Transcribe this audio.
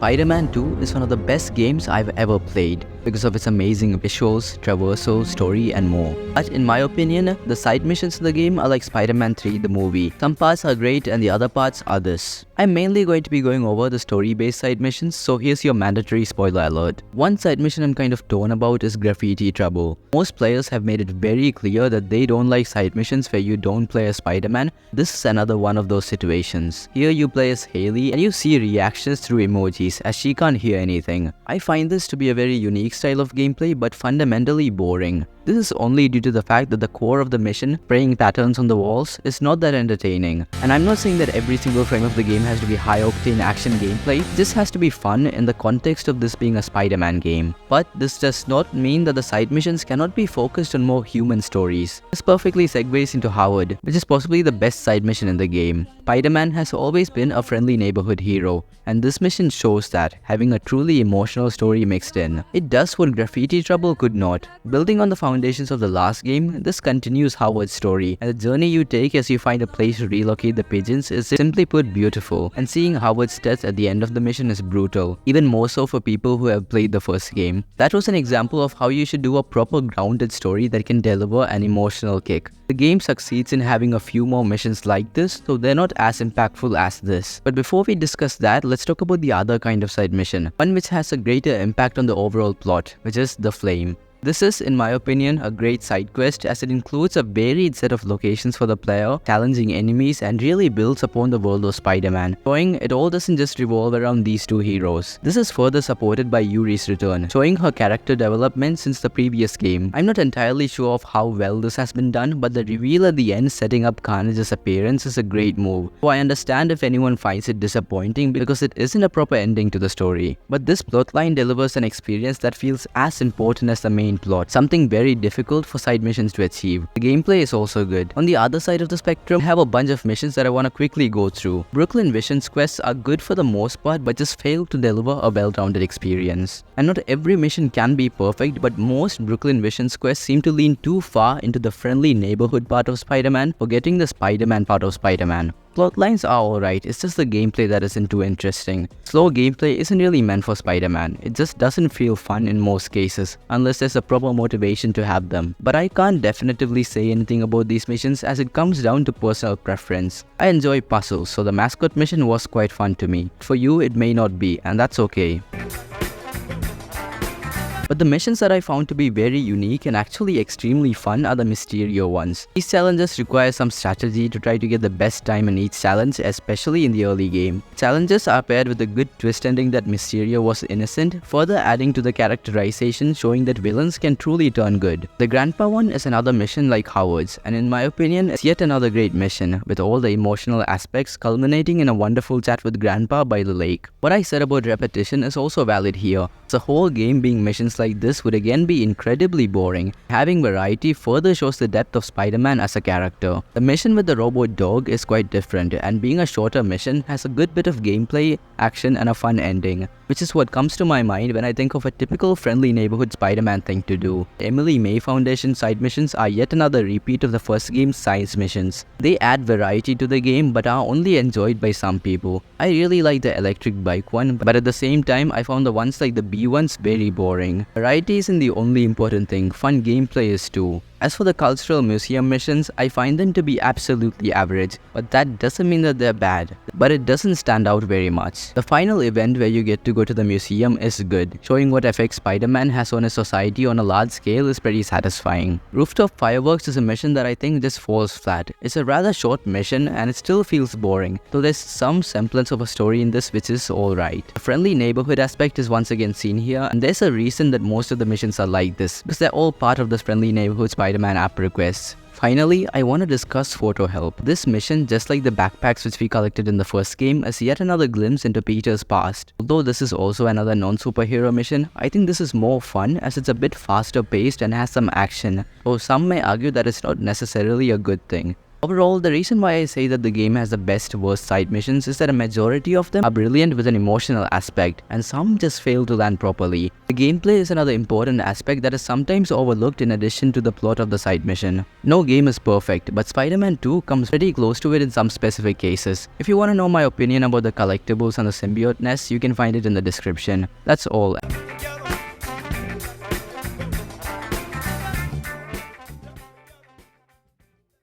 Spider-Man 2 is one of the best games I've ever played because of its amazing visuals, traversal, story and more. But in my opinion, the side missions in the game are like Spider-Man 3 the movie. Some parts are great and the other parts are this. I'm mainly going to be going over the story-based side missions, so here's your mandatory spoiler alert. One side mission I'm kind of torn about is Graffiti Trouble. Most players have made it very clear that they don't like side missions where you don't play as Spider-Man. This is another one of those situations. Here you play as Haley and you see reactions through emojis as she can't hear anything. I find this to be a very unique style of gameplay but fundamentally boring. This is only due to the fact that the core of the mission, spraying patterns on the walls, is not that entertaining. And I'm not saying that every single frame of the game has to be high-octane action gameplay. This has to be fun in the context of this being a Spider-Man game. But this does not mean that the side missions cannot be focused on more human stories. This perfectly segues into Howard, which is possibly the best side mission in the game. Spider-Man has always been a friendly neighborhood hero, and this mission shows that, having a truly emotional story mixed in. It does what Graffiti Trouble could not. Building on the foundations of the last game, this continues Howard's story, and the journey you take as you find a place to relocate the pigeons is simply put beautiful, and seeing Howard's death at the end of the mission is brutal, even more so for people who have played the first game. That was an example of how you should do a proper grounded story that can deliver an emotional kick. The game succeeds in having a few more missions like this, so they're not as impactful as this. But before we discuss that, let's talk about the other kind of side mission, one which has a greater impact on the overall plot, which is the Flame. This is, in my opinion, a great side quest as it includes a varied set of locations for the player, challenging enemies, and really builds upon the world of Spider-Man, showing it all doesn't just revolve around these two heroes. This is further supported by Yuri's return, showing her character development since the previous game. I'm not entirely sure of how well this has been done, but the reveal at the end setting up Carnage's appearance is a great move. So I understand if anyone finds it disappointing because it isn't a proper ending to the story. But this plotline delivers an experience that feels as important as the main plot, something very difficult for side missions to achieve. The gameplay is also good. On the other side of the spectrum, I have a bunch of missions that I want to quickly go through. Brooklyn Vision's quests are good for the most part but just fail to deliver a well-rounded experience. And not every mission can be perfect, but most Brooklyn Vision's quests seem to lean too far into the friendly neighborhood part of Spider-Man, forgetting the Spider-Man part of Spider-Man. Plotlines are alright, it's just the gameplay that isn't too interesting. Slow gameplay isn't really meant for Spider-Man, it just doesn't feel fun in most cases, unless there's a proper motivation to have them. But I can't definitively say anything about these missions as it comes down to personal preference. I enjoy puzzles, so the mascot mission was quite fun to me. For you, it may not be, and that's okay. But the missions that I found to be very unique and actually extremely fun are the Mysterio ones. These challenges require some strategy to try to get the best time in each challenge, especially in the early game. Challenges are paired with a good twist ending that Mysterio was innocent, further adding to the characterization, showing that villains can truly turn good. The Grandpa one is another mission like Howard's, and in my opinion, it's yet another great mission, with all the emotional aspects culminating in a wonderful chat with Grandpa by the lake. What I said about repetition is also valid here. The whole game being missions like this would again be incredibly boring. Having variety further shows the depth of Spider-Man as a character. The mission with the robot dog is quite different, and being a shorter mission has a good bit of gameplay, action and a fun ending, which is what comes to my mind when I think of a typical friendly neighborhood Spider-Man thing to do. Emily May Foundation side missions are yet another repeat of the first game's science missions. They add variety to the game but are only enjoyed by some people. I really like the electric bike one, but at the same time I found the ones like the B ones very boring. Variety isn't the only important thing, fun gameplay is too. As for the cultural museum missions, I find them to be absolutely average, but that doesn't mean that they're bad, but it doesn't stand out very much. The final event where you get to go to the museum is good, showing what effect Spider-Man has on a society on a large scale is pretty satisfying. Rooftop Fireworks is a mission that I think just falls flat. It's a rather short mission and it still feels boring, though there's some semblance of a story in this which is alright. The friendly neighborhood aspect is once again seen here, and there's a reason that most of the missions are like this, because they're all part of this friendly neighborhood Spider-Man app requests. Finally, I want to discuss photo help. This mission, just like the backpacks which we collected in the first game, is yet another glimpse into Peter's past. Although this is also another non-superhero mission, I think this is more fun as it's a bit faster paced and has some action, though some may argue that it's not necessarily a good thing. Overall, the reason why I say that the game has the best worst side missions is that a majority of them are brilliant with an emotional aspect, and some just fail to land properly. The gameplay is another important aspect that is sometimes overlooked in addition to the plot of the side mission. No game is perfect, but Spider-Man 2 comes pretty close to it in some specific cases. If you want to know my opinion about the collectibles and the symbiote nest, you can find it in the description. That's all.